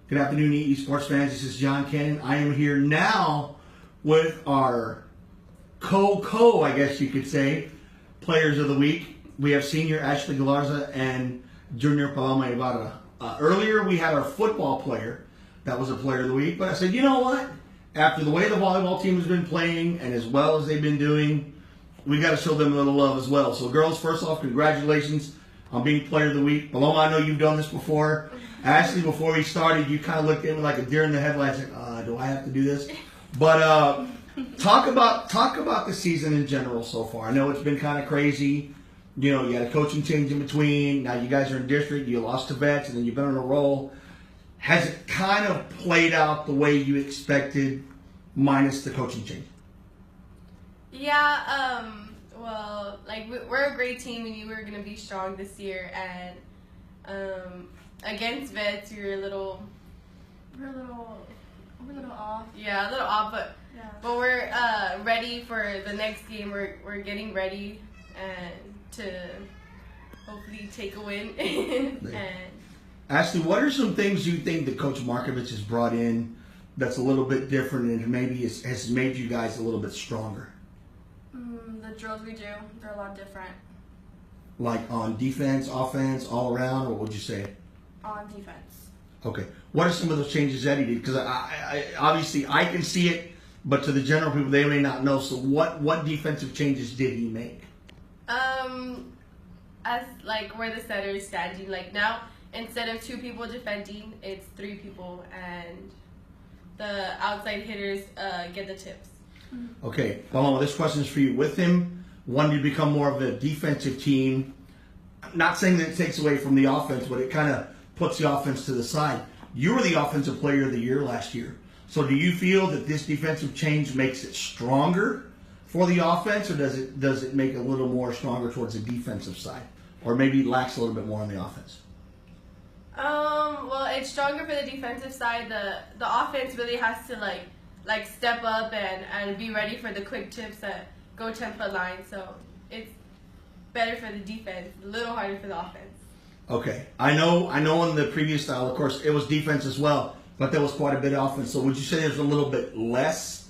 Good afternoon, EE Sports fans. This is John Cannon. I am here now with our I guess you could say, players of the week. We have senior Ashley Galarza and junior Paloma Ybarra. Earlier, we had our football player that was a player of the week, but I said, you know what? After the way the volleyball team has been playing and as well as they've been doing, we got to show them a little love as well. So, girls, first off, congratulations on being player of the week. Paloma, I know you've done this before. Ashley, before we started, you kind of looked at me like a deer in the headlights, like, do I have to do this? But talk about the season in general so far. I know it's been kind of crazy. You know, you had a coaching change in between. Now you guys are in district. You lost to Vets, and then you've been on a roll. Has it kind of played out the way you expected, minus the coaching change? Yeah. Well, like we're a great team, and you were gonna be strong this year, and against Vets, we're a little off. Yeah, a little off, but we're ready for the next game. We're getting ready and to hopefully take a win. And Ashley, what are some things you think that Coach Markovich has brought in that's a little bit different and maybe has made you guys a little bit stronger? The drills we do, they're a lot different. Like on defense, offense, all around, or what would you say? On defense. Okay. What are some of those changes that he did? Because I obviously I can see it, but to the general people, they may not know. So what defensive changes did he make? As like where the setter is standing, like now instead of 2 people defending, it's 3 people, and the outside hitters get the tips. Okay, Paloma, this question is for you. With him wanting to become more of a defensive team, I'm not saying that it takes away from the offense, but it kind of puts the offense to the side. You were the offensive player of the year last year. So do you feel that this defensive change makes it stronger for the offense, or does it make it a little more stronger towards the defensive side? Or maybe lacks a little bit more on the offense? Well, it's stronger for the defensive side. The offense really has to like step up and be ready for the quick tips that go 10-foot line. So it's better for the defense, a little harder for the offense. Okay. I know in the previous style, of course, it was defense as well, but there was quite a bit of offense. So would you say there's a little bit less,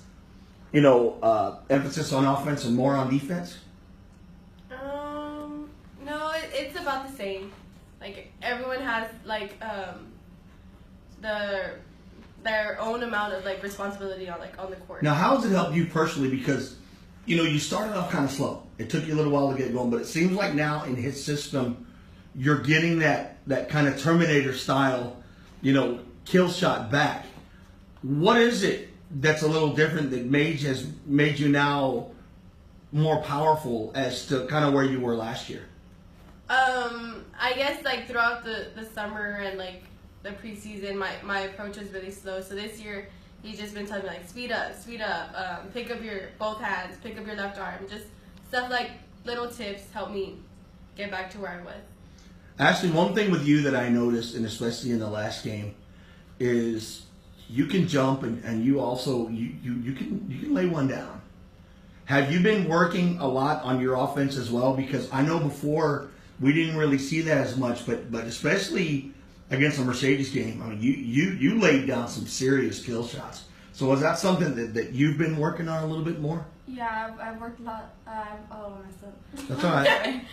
emphasis on offense and more on defense? No, it's about the same. Like everyone has their own amount of responsibility on the court. Now, how has it helped you personally? Because you started off kind of slow. It took you a little while to get going, but it seems like now in his system, you're getting that kind of Terminator style, kill shot back. What is it that's a little different that has made you now more powerful as to kind of where you were last year? I guess throughout the summer and the preseason, my approach was really slow. So this year, he's just been telling me speed up, pick up both hands, pick up your left arm, just stuff like little tips help me get back to where I was. Ashley, one thing with you that I noticed, and especially in the last game, is you can jump and you also you can lay one down. Have you been working a lot on your offense as well? Because I know before we didn't really see that as much, but especially against the Mercedes game, I mean, you laid down some serious kill shots. So was that something that you've been working on a little bit more? Yeah, I've worked a lot. That's all right.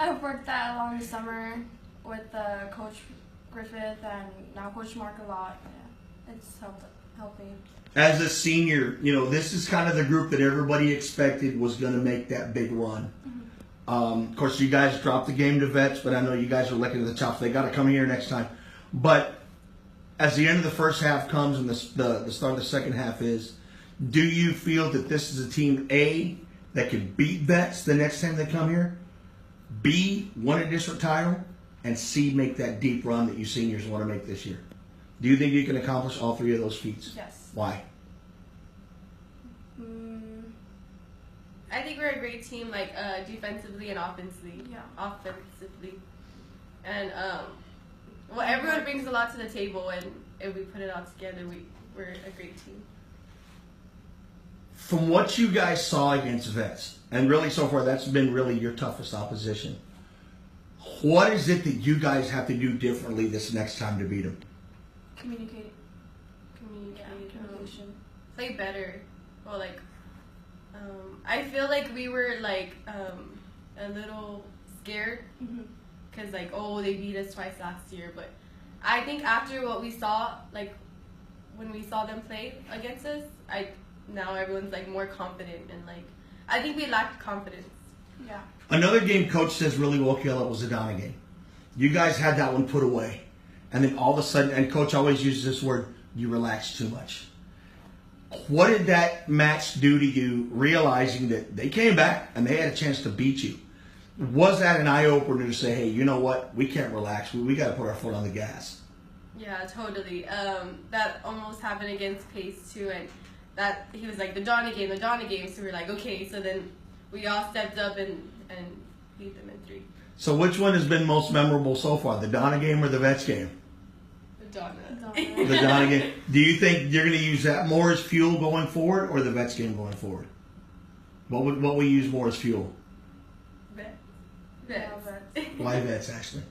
I've worked that along the summer with Coach Griffith and now Coach Mark a lot. Yeah, it's helped me. As a senior, this is kind of the group that everybody expected was going to make that big run. Of course, you guys dropped the game to Vets, but I know you guys are licking the chops. They got to come here next time. But as the end of the first half comes and the start of the second half is, do you feel that this is a team, A, that can beat Vets the next time they come here, B, win a district title, and C, make that deep run that you seniors want to make this year? Do you think you can accomplish all 3 of those feats? Yes. Why? I think we're a great team, defensively and offensively. Yeah. Offensively. And everyone brings a lot to the table, and if we put it all together, we're a great team. From what you guys saw against Vets, and really so far that's been really your toughest opposition, what is it that you guys have to do differently this next time to beat them? Communicate. Communication. Play better. Well, like, I feel like we were like a little scared because like, oh, they beat us twice last year, but I think after what we saw, like when we saw them play against us, now everyone's like more confident, and like I think we lacked confidence. Yeah. Another game coach says really well, Kayla, was the Donna game. You guys had that one put away. And then all of a sudden, and coach always uses this word, you relaxed too much. What did that match do to you, realizing that they came back and they had a chance to beat you? Was that an eye-opener to say, hey, you know what? We can't relax. We got to put our foot on the gas. Yeah, totally. That almost happened against Pace, too. And that he was like, the Donnie game. So we were like, okay. So then we all stepped up and beat them in 3. So which one has been most memorable so far, the Donna game or the Vets game? The Donna. The Donna game. Do you think you're going to use that more as fuel going forward, or the Vets game going forward? What we use more as fuel? Vets. Yeah, Why Vets, actually?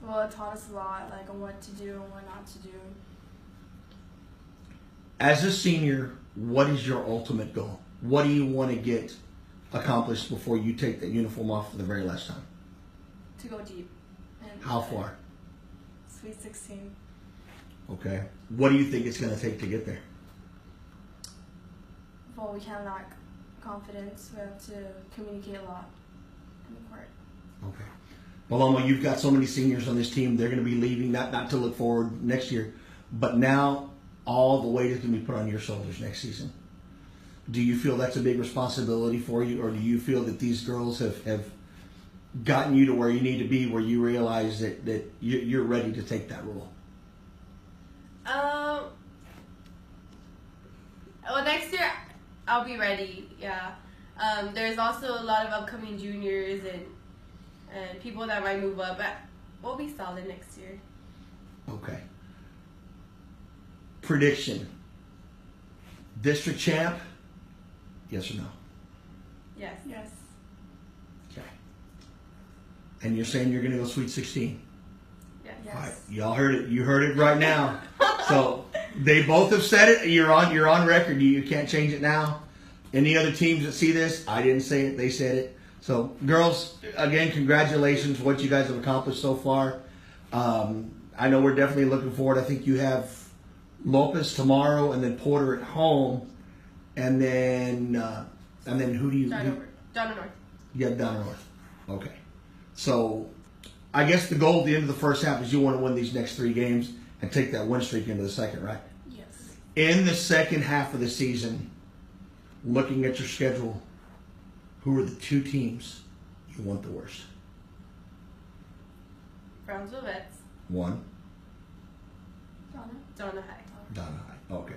Well, it taught us a lot, like on what to do and what not to do. As a senior, what is your ultimate goal? What do you want to get accomplished before you take that uniform off for the very last time? To go deep. And How far? Sweet 16. Okay. What do you think it's going to take to get there? Well, we can't lack confidence. We have to communicate a lot in the court. Okay. Paloma, you've got so many seniors on this team. They're going to be leaving, not to look forward next year, but now all the weight is going to be put on your shoulders next season. Do you feel that's a big responsibility for you, or do you feel that these girls have gotten you to where you need to be, where you realize that you're ready to take that role? Well, next year I'll be ready. Yeah. There's also a lot of upcoming juniors and people that might move up. But we'll be solid next year. Okay. Prediction. District champ? Yes or no? Yes. Yes. Okay. And you're saying you're going to go Sweet 16? Yes. All right. Y'all heard it. You heard it right now. So they both have said it. You're on record. You can't change it now. Any other teams that see this? I didn't say it. They said it. So, girls, again, congratulations for what you guys have accomplished so far. I know we're definitely looking forward. I think you have Lopez tomorrow, and then Porter at home, and then who do you? Donna North. You have Donna North. Okay. So, I guess the goal at the end of the first half is you want to win these next 3 games and take that win streak into the second, right? Yes. In the second half of the season, looking at your schedule, who are the 2 teams you want the worst? Brownsville Vets. 1. Donna High. Donna High. Okay.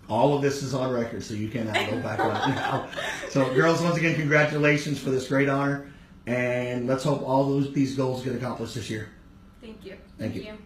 All of this is on record, so you cannot go back on it now. So, girls, once again, congratulations for this great honor, and let's hope all these goals get accomplished this year. Thank you. Thank you.